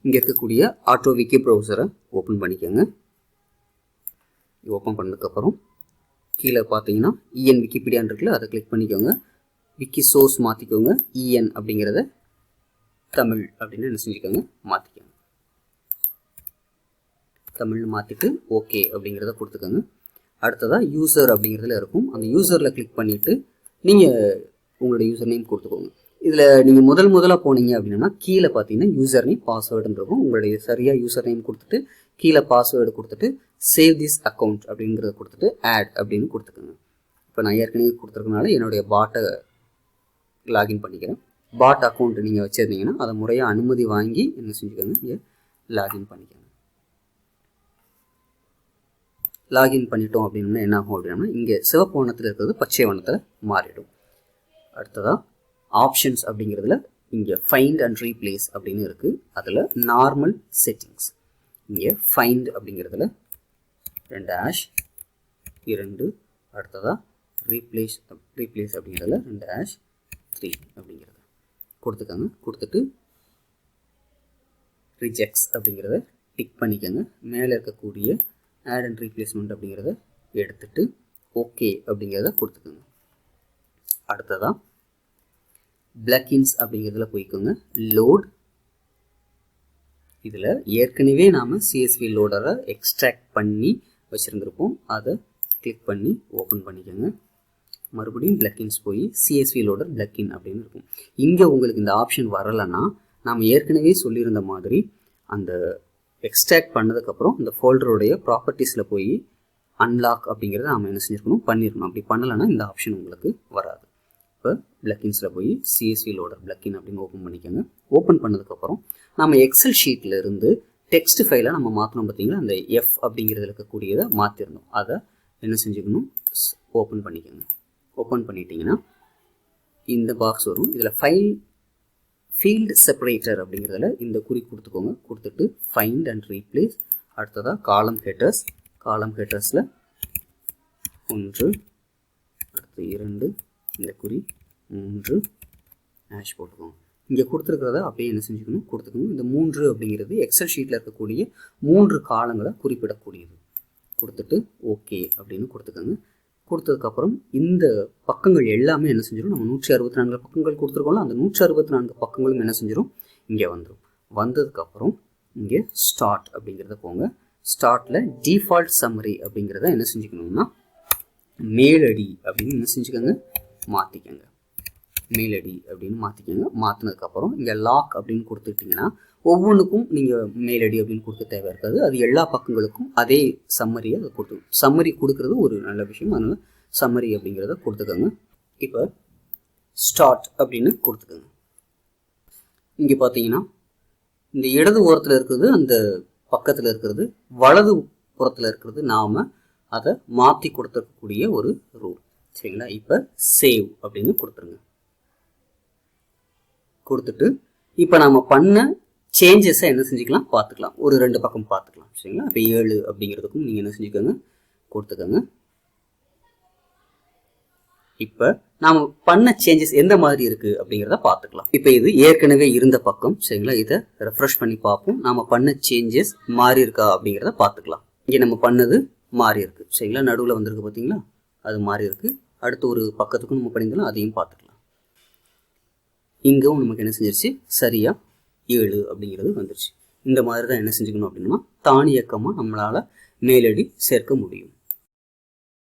இங்கே இருக்கக்கூடிய auto Vicky ப்ரௌசரை open பண்ணிக்கோங்க. ஓப்பன் பண்ணதுக்கப்புறம் கீழே பார்த்தீங்கன்னா இஎன் விக்கிபீடியான்னு இருக்குல்ல, அதை கிளிக் பண்ணிக்கோங்க. விக்கி சோர்ஸ் மாற்றிக்கோங்க. இஎன் அப்படிங்கிறத தமிழ் அப்படின்னு என்ன செஞ்சுக்கோங்க, மாற்றிக்கோங்க. தமிழ்னு மாற்றிட்டு ஓகே அப்படிங்கிறத கொடுத்துக்கோங்க. அடுத்ததாக யூசர் அப்படிங்கிறதுல இருக்கும். அந்த யூசரில் கிளிக் பண்ணிவிட்டு நீங்கள் உங்களோட யூசர் நேம் கொடுத்துக்கோங்க. இதில் நீங்கள் முதலாக போனீங்க அப்படின்னா கீழே பார்த்தீங்கன்னா யூசர் நேம் பாஸ்வேர்டுன்னு இருக்கும். உங்களுடைய சரியாக யூசர் நேம் கொடுத்துட்டு கீழே பாஸ்வேர்டு கொடுத்துட்டு சேவ் திஸ் அக்கௌண்ட் அப்படிங்கிறத கொடுத்துட்டு ஆட் அப்படின்னு கொடுத்துக்கோங்க. இப்போ நான் ஏற்கனவே கொடுத்துருக்கனால என்னுடைய பாட்டை லாகின் பண்ணிக்கிறேன். பாட் அக்கௌண்ட் நீங்கள் வச்சுருந்தீங்கன்னா அதை முறையாக அனுமதி வாங்கி என்ன செஞ்சுக்கோங்க, இங்கே லாகின் பண்ணிக்கோங்க. லாகின் பண்ணிட்டோம் அப்படின்னா என்ன ஆகும் அப்படின்னா இங்கே சிவப்பு வண்ணத்தில் இருக்கிறது பச்சை வண்ணத்தில் மாறிடும். அடுத்ததாக ஆப்ஷன்ஸ் அப்படிங்கிறதுல இங்கே ஃபைண்ட் அண்ட் ரீப்ளேஸ் அப்படின்னு இருக்குது. அதில் நார்மல் செட்டிங்ஸ் இங்கே ஃபைண்ட் அப்படிங்கிறதுல 2 அடுத்ததாக ரீப்ளேஸ் அப்படிங்கிறதுல 2-3 அப்படிங்கிறத கொடுத்துக்கோங்க. கொடுத்துட்டு ரிஜெக்ட்ஸ் அப்படிங்கிறத டிக் பண்ணிக்கோங்க. மேலே இருக்கக்கூடிய ஆட் அண்ட் ரீப்ளேஸ்மெண்ட் அப்படிங்கிறத எடுத்துட்டு ஓகே அப்படிங்கிறத கொடுத்துக்கோங்க. அடுத்ததாக பிளக்கின்ஸ் அப்படிங்கிறதுல போய்க்கோங்க. லோட், இதில் ஏற்கனவே நாம் சிஎஸ்வி லோடரை எக்ஸ்ட்ராக்ட் பண்ணி வச்சுருந்துருப்போம். அதை கிளிக் பண்ணி ஓப்பன் பண்ணிக்கோங்க. மறுபடியும் பிளக்கின்ஸ் போய் சிஎஸ்வி லோடர் பிளக்கின் அப்படின்னு இருக்கும். இங்கே உங்களுக்கு இந்த ஆப்ஷன் வரலைன்னா நாம் ஏற்கனவே சொல்லியிருந்த மாதிரி அந்த எக்ஸ்ட்ராக்ட் பண்ணதுக்கப்புறம் இந்த ஃபோல்டருடைய ப்ராப்பர்ட்டிஸில் போய் அன்லாக் அப்படிங்கிறத நாம் என்ன செஞ்சுருக்கணும், பண்ணியிருக்கணும். அப்படி பண்ணலைன்னா இந்த ஆப்ஷன் உங்களுக்கு வராது. இப்போ பிளக்கின்ஸில் போய் சிஎஸ்வி லோடர் பிளக்கின் அப்படின்னு ஓப்பன் பண்ணிக்கோங்க. ஓப்பன் பண்ணதுக்கப்புறம் நம்ம எக்ஸல் ஷீட்டில் இருந்து டெக்ஸ்ட் ஃபைலை நம்ம மாற்றணும். பார்த்தீங்கன்னா அந்த எஃப் அப்படிங்கிறதுல இருக்கக்கூடியதை மாற்றிடணும். அதை என்ன செஞ்சுக்கணும், ஓப்பன் பண்ணிக்கோங்க. ஓப்பன் பண்ணிட்டீங்கன்னா இந்த பாக்ஸ் வரும். இதில் ஃபீல்டு செப்பரேட்டர் அப்படிங்கிறதுல இந்த குறி கொடுத்துக்கோங்க. கொடுத்துட்டு ஃபைண்ட் அண்ட் ரீப்ளேஸ். அடுத்ததாக காலம் ஹெட்டர்ஸில் 1, அடுத்து 2, இந்த குறி 3 ஹேஷ் போட்டுக்கோங்க. இங்கே கொடுத்துருக்கிறத அப்படியே என்ன செஞ்சுக்கணும், கொடுத்துக்கணும். இந்த 3 அப்படிங்கிறது எக்ஸல் ஷீட்டில் இருக்கக்கூடிய 3 காலங்களை குறிப்பிடக்கூடியது. கொடுத்துட்டு ஓகே அப்படின்னு கொடுத்துக்கோங்க. கொடுத்ததுக்கப்புறம் இந்த பக்கங்கள் எல்லாமே என்ன செஞ்சிடும், நம்ம 164 பக்கங்கள் கொடுத்துருக்கோம்ல, அந்த 164 பக்கங்களும் என்ன செஞ்சிடும், இங்கே வந்துடும். வந்ததுக்கப்புறம் இங்கே ஸ்டார்ட் அப்படிங்கிறத போங்க. ஸ்டார்ட்டில் டிஃபால்ட் சம்மரி அப்படிங்கிறத என்ன செஞ்சுக்கணும்னா மேலடி அப்படின்னு என்ன செஞ்சுக்கோங்க, மாற்றிக்கோங்க. மேலடி அப்படின்னு மாற்றிக்கோங்க. மாற்றினதுக்கப்புறம் இங்கே லாக் அப்படின்னு கொடுத்துட்டிங்கன்னா ஒவ்வொன்றுக்கும் நீங்கள் மேலடி அப்படின்னு கொடுக்க தேவை இருக்காது. அது எல்லா பக்கங்களுக்கும் அதே சம்மரியை அதை கொடுத்துக்கணும். சம்மரி கொடுக்குறது ஒரு நல்ல விஷயம். அதனால் சம்மரி அப்படிங்கிறத கொடுத்துக்கோங்க. இப்போ ஸ்டார்ட் அப்படின்னு கொடுத்துக்கோங்க. இங்கே பார்த்தீங்கன்னா இந்த இடது ஓரத்தில் இருக்கிறது அந்த பக்கத்தில் இருக்கிறது, வலது புறத்தில் இருக்கிறது நாம் அதை மாற்றி கொடுத்துருக்கக்கூடிய ஒரு ரூல். சரிங்களா? இப்போ சேவ் அப்படின்னு கொடுத்துருங்க. கொடுத்துட்டு இப்போ நம்ம பண்ண சேஞ்சஸை என்ன செஞ்சுக்கலாம், பார்த்துக்கலாம். ஒரு 2 பக்கம் பார்த்துக்கலாம். சரிங்களா? இப்போ 7 அப்படிங்கிறதுக்கும் நீங்கள் என்ன செஞ்சுக்கோங்க, கொடுத்துக்கோங்க. இப்போ நாம் பண்ண சேஞ்சஸ் எந்த மாதிரி இருக்குது அப்படிங்கிறத பார்த்துக்கலாம். இப்போ இது ஏற்கனவே இருந்த பக்கம். சரிங்களா? இதை ரெஃப்ரெஷ் பண்ணி பார்ப்போம். நாம் பண்ண சேஞ்சஸ் மாறி இருக்கா அப்படிங்கிறத பார்த்துக்கலாம். இங்கே நம்ம பண்ணது மாறி இருக்குது. சரிங்களா? நடுவில் வந்திருக்கு பார்த்தீங்களா, அது மாறி இருக்குது. அடுத்து ஒரு பக்கத்துக்கும் நம்ம பண்ணியிருந்தோம், அதையும் பார்த்துக்கலாம். இங்கவும் நமக்கு என்ன செஞ்சிருச்சு, சரியாக 7 அப்படிங்கிறது வந்துருச்சு. இந்த மாதிரி தான் என்ன செஞ்சுக்கணும் அப்படின்னா தானியக்கமாக நம்மளால் மேலடி சேர்க்க முடியும்.